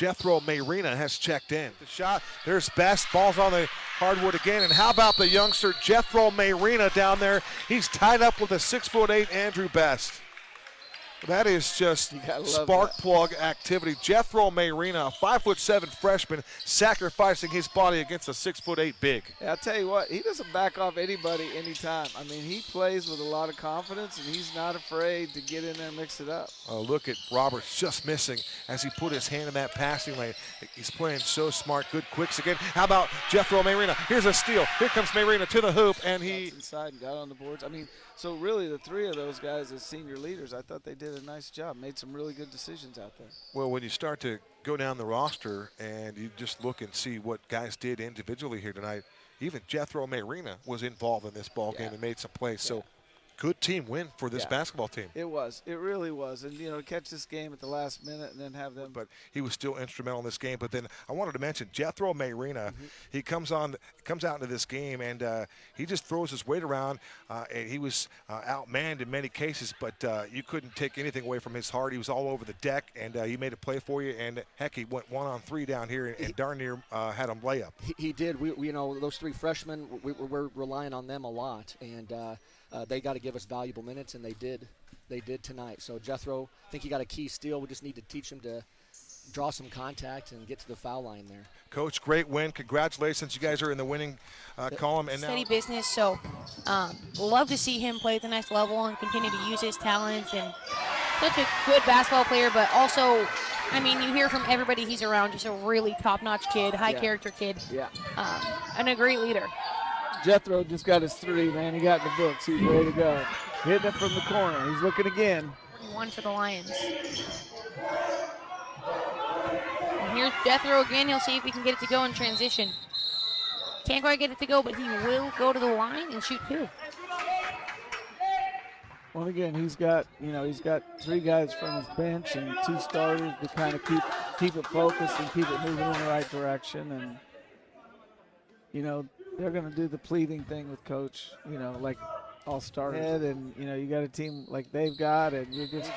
Jethro Mayrina has checked in. The shot, there's Best, ball's on the hardwood again, and how about the youngster Jethro Mayrina down there? He's tied up with a 6'8" Andrew Best. That is just spark plug activity. Jethro Mayrina, a 5'7" freshman, sacrificing his body against a 6'8" big. Yeah, I'll tell you what, he doesn't back off anybody anytime. I mean, he plays with a lot of confidence, and he's not afraid to get in there and mix it up. Oh, look at Roberts just missing as he put his hand in that passing lane. He's playing so smart. Good quicks again. How about Jethro Mayrina? Here's a steal. Here comes Mayrina to the hoop, and he inside and got on the boards. I mean, so really the three of those guys as senior leaders, I thought they did a nice job, made some really good decisions out there. Well, when you start to go down the roster and you just look and see what guys did individually here tonight, even Jethro Mayrina was involved in this ball game and made some plays. So good team win for this basketball team. It was. It really was. And, you know, catch this game at the last minute and then have them. But he was still instrumental in this game. But then I wanted to mention Jethro Mayrina. He comes out into this game, and he just throws his weight around. And he was outmanned in many cases, but you couldn't take anything away from his heart. He was all over the deck, and he made a play for you. And, heck, he went 1-on-3 down here and darn near had him layup. He did. We, you know, those three freshmen, we're relying on them a lot. And they got to give us valuable minutes, and they did. They did tonight. So Jethro, I think he got a key steal. We just need to teach him to draw some contact and get to the foul line there. Coach, great win. Congratulations. You guys are in the winning column. And steady business. So love to see him play at the next level and continue to use his talents. And such a good basketball player, but also, I mean, you hear from everybody he's around, just a really top-notch kid, high-character kid, and a great leader. Jethro just got his three, man. He got in the books. He's ready to go. Hitting it from the corner. He's looking again. 41 for the Lions. And here's Jethro again. He'll see if he can get it to go in transition. Can't quite get it to go, but he will go to the line and shoot two. Well, again, he's got three guys from his bench and two starters to kind of keep it focused and keep it moving in the right direction. And, you know, they're going to do the pleading thing with Coach, you know, like all starters. And, you know, you got a team like they've got, and you're just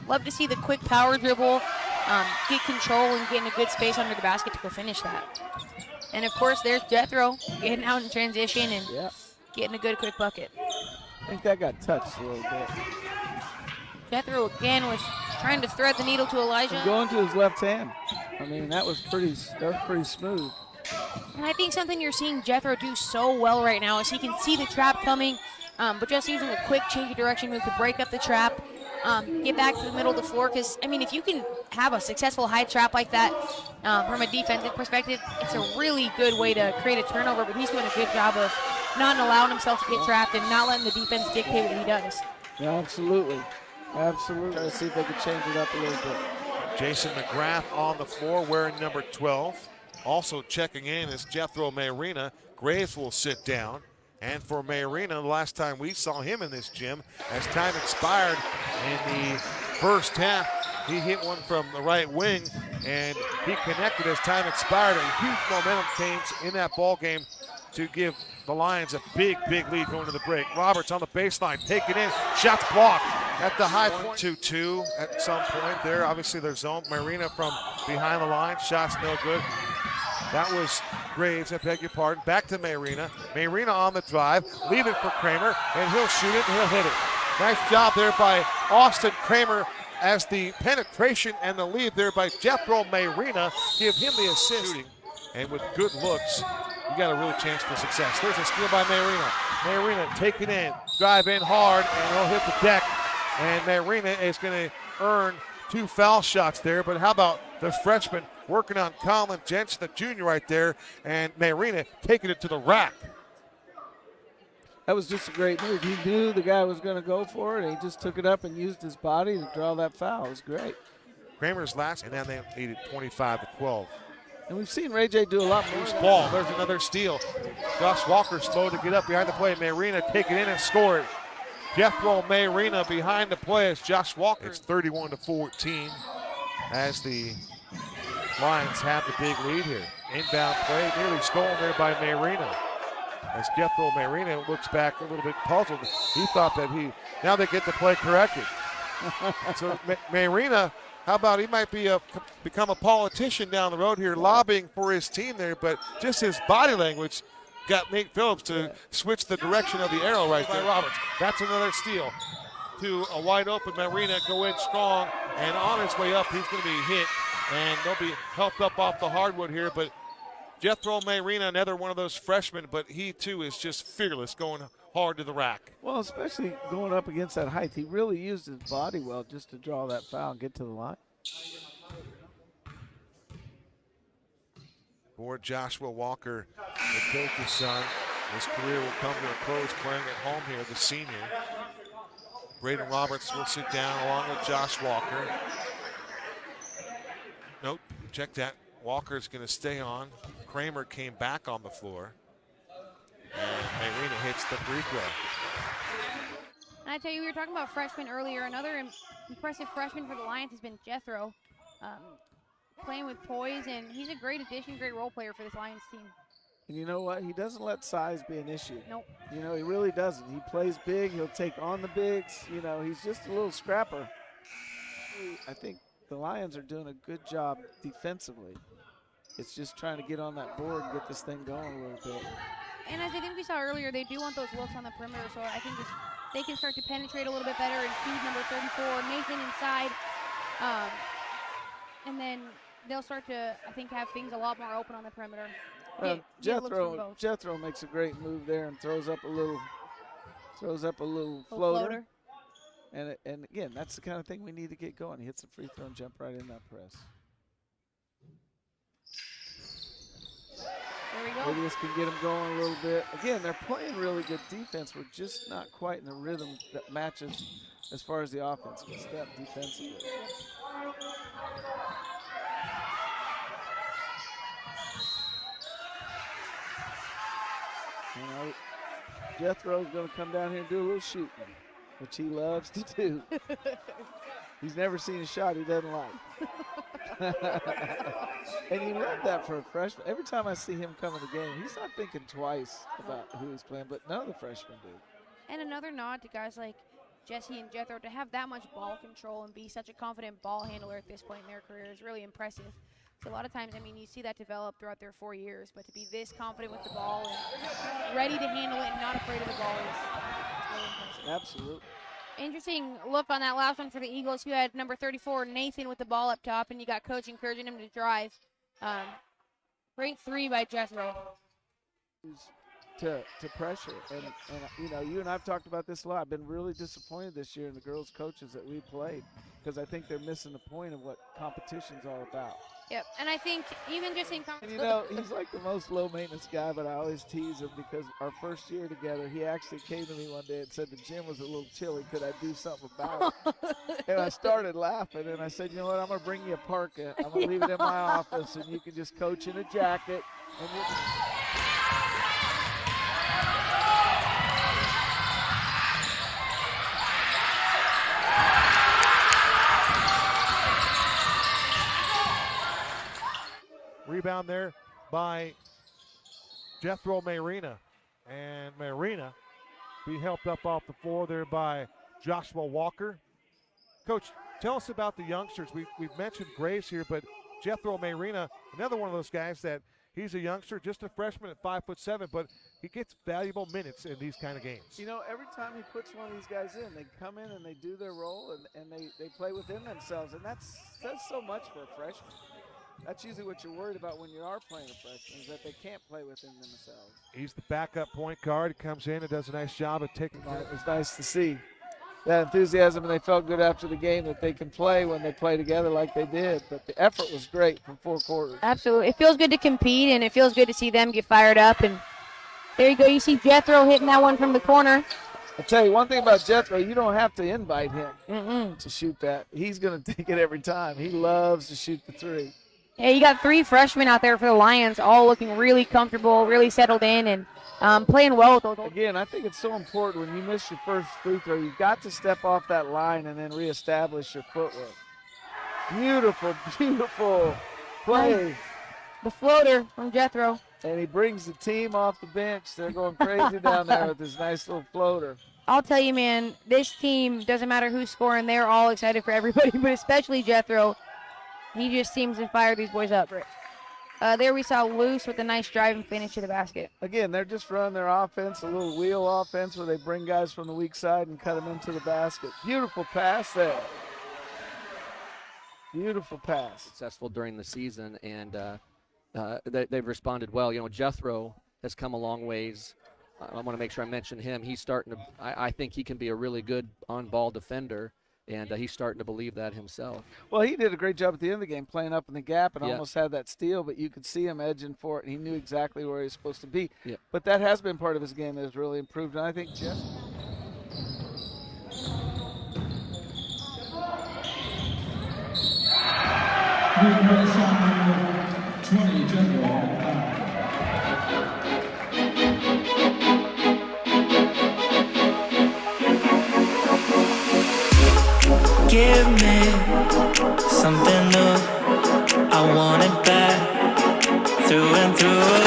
love to see the quick power dribble, get control and get in a good space under the basket to go finish that. And, of course, there's Jethro getting out in transition and getting a good quick bucket. I think that got touched a little bit. Jethro again was trying to thread the needle to Elijah. He's going to his left hand. I mean, that was pretty smooth. And I think something you're seeing Jethro do so well right now is he can see the trap coming, but just using a quick change of direction move to break up the trap, get back to the middle of the floor. Because, I mean, if you can have a successful high trap like that from a defensive perspective, it's a really good way to create a turnover. But he's doing a good job of not allowing himself to get trapped and not letting the defense dictate what he does. Yeah, absolutely. Absolutely. Trying to see if they can change it up a little bit. Jason McGrath on the floor wearing number 12. Also checking in is Jethro Mayrina. Graves will sit down. And for Mayrina, the last time we saw him in this gym, as time expired in the first half, he hit one from the right wing, and he connected as time expired. A huge momentum change in that ball game to give the Lions a big, big lead going to the break. Roberts on the baseline, taking in, shots blocked at the high point. 2-2 at some point there. Obviously, there's zone. Mayrina from behind the line, shots no good. That was Graves, I beg your pardon. Back to Mayrina. Mayrina on the drive, leaving for Kramer, and he'll shoot it and he'll hit it. Nice job there by Austin Kramer as the penetration and the lead there by Jethro Mayrina give him the assist. And with good looks, you got a real chance for success. There's a steal by Mayrina. Mayrina taking in, drive in hard, and he'll hit the deck. And Mayrina is going to earn 2 foul shots there. But how about the freshman working on Colin Jensen, the junior right there, and Mayrina taking it to the rack. That was just a great move. He knew the guy was going to go for it, and he just took it up and used his body to draw that foul. It was great. Kramer's last, and then they needed 25-12. And we've seen Ray J do a lot more. Loose ball. There's another steal. Josh Walker slow to get up behind the play. Mayrina take it in and score it. Jethro Mayrina behind the play as Josh Walker. It's 31-14 as the Lions have the big lead here. Inbound play nearly stolen there by Mayrina. As Jethro Mayrina looks back a little bit puzzled. He thought that now they get the play corrected. So Mayrina How about he might become a politician down the road here, lobbying for his team there, but just his body language got Nate Phillips to switch the direction of the arrow right there. Roberts. That's another steal to a wide open Marina, go in strong, and on his way up, he's going to be hit, and they'll be helped up off the hardwood here, but Jethro Marina, another one of those freshmen, but he too is just fearless, going hard to the rack. Well, especially going up against that height. He really used his body well just to draw that foul and get to the line. For Joshua Walker, the coach's son, his career will come to a close playing at home here, the senior. Braden Roberts will sit down along with Josh Walker. Nope, check that. Walker's going to stay on. Kramer came back on the floor. And Marina hits the free throw. And I tell you, we were talking about freshmen earlier. Another impressive freshman for the Lions has been Jethro, playing with poise, and he's a great addition, great role player for this Lions team. And you know what? He doesn't let size be an issue. Nope. You know, he really doesn't. He plays big. He'll take on the bigs. You know, he's just a little scrapper. I think the Lions are doing a good job defensively. It's just trying to get on that board and get this thing going a little bit. And as I think we saw earlier, they do want those looks on the perimeter, so I think they can start to penetrate a little bit better and feed number 34, Nathan, inside. And then they'll start to, I think, have things a lot more open on the perimeter. Jethro makes a great move there and throws up a little floater. And again, that's the kind of thing we need to get going. He hits the free throw and jump right in that press. There we go. Maybe this can get them going a little bit. Again, they're playing really good defense. We're just not quite in the rhythm that matches as far as the offense can step defensively. You know, Jethro's going to come down here and do a little shooting, which he loves to do. He's never seen a shot he doesn't like. And he loved that for a freshman. Every time I see him come in the game, he's not thinking twice about who he's playing, but none of the freshmen do. And another nod to guys like Jesse and Jethro to have that much ball control and be such a confident ball handler at this point in their career is really impressive. So a lot of times, I mean, you see that develop throughout their 4 years, but to be this confident with the ball and ready to handle it and not afraid of the ball is really impressive. Absolutely. Interesting look on that last one for the Eagles. You had number 34, Nathan, with the ball up top, and you got coach encouraging him to drive. Great three by Jethro. To pressure. And, you know, you and I've talked about this a lot. I've been really disappointed this year in the girls' coaches that we played because I think they're missing the point of what competition's all about. Yep, and I think even just in And you know, he's like the most low-maintenance guy, but I always tease him because our first year together, he actually came to me one day and said the gym was a little chilly. Could I do something about it? And I started laughing, and I said, you know what, I'm going to bring you a parka. I'm going to leave it in my office, and you can just coach in a jacket. And Rebound there by Jethro Marina. And Marina be helped up off the floor there by Joshua Walker. Coach, tell us about the youngsters. We've mentioned Graves here, but Jethro Marina, another one of those guys that he's a youngster, just a freshman at 5'7", but he gets valuable minutes in these kind of games. you know, every time he puts one of these guys in, they come in and they do their role and they play within themselves, and that says so much for a freshman. That's usually what you're worried about when you are playing a freshman, is that they can't play within themselves. He's the backup point guard. He comes in and does a nice job of taking care It was nice to see that enthusiasm, and they felt good after the game that they can play when they play together like they did. But the effort was great from 4 quarters. Absolutely. It feels good to compete, and it feels good to see them get fired up. And there you go. You see Jethro hitting that one from the corner. I'll tell you one thing about Jethro, you don't have to invite him to shoot that. He's going to take it every time. He loves to shoot the three. Yeah, you got 3 freshmen out there for the Lions, all looking really comfortable, really settled in, and playing well with those. Again, I think it's so important when you miss your first free throw, you've got to step off that line and then reestablish your footwork. Beautiful, beautiful play. The floater from Jethro. And he brings the team off the bench. They're going crazy down there with this nice little floater. I'll tell you, man, this team, doesn't matter who's scoring, they're all excited for everybody, but especially Jethro. He just seems to fire these boys up. There we saw Luce with a nice drive and finish to the basket. Again, they're just running their offense, a little wheel offense where they bring guys from the weak side and cut them into the basket. Beautiful pass there. Beautiful pass. Successful during the season, and they've responded well. You know, Jethro has come a long ways. I want to make sure I mention him. He's starting to. I think he can be a really good on-ball defender, and he's starting to believe that himself. Well, he did a great job at the end of the game, playing up in the gap and Yeah. almost had that steal, but you could see him edging for it, and he knew exactly where he was supposed to be. Yeah. But that has been part of his game that has really improved, and I think Jeff. Three-point shot number 20, Jethro. Give me something new. I want it back through and through.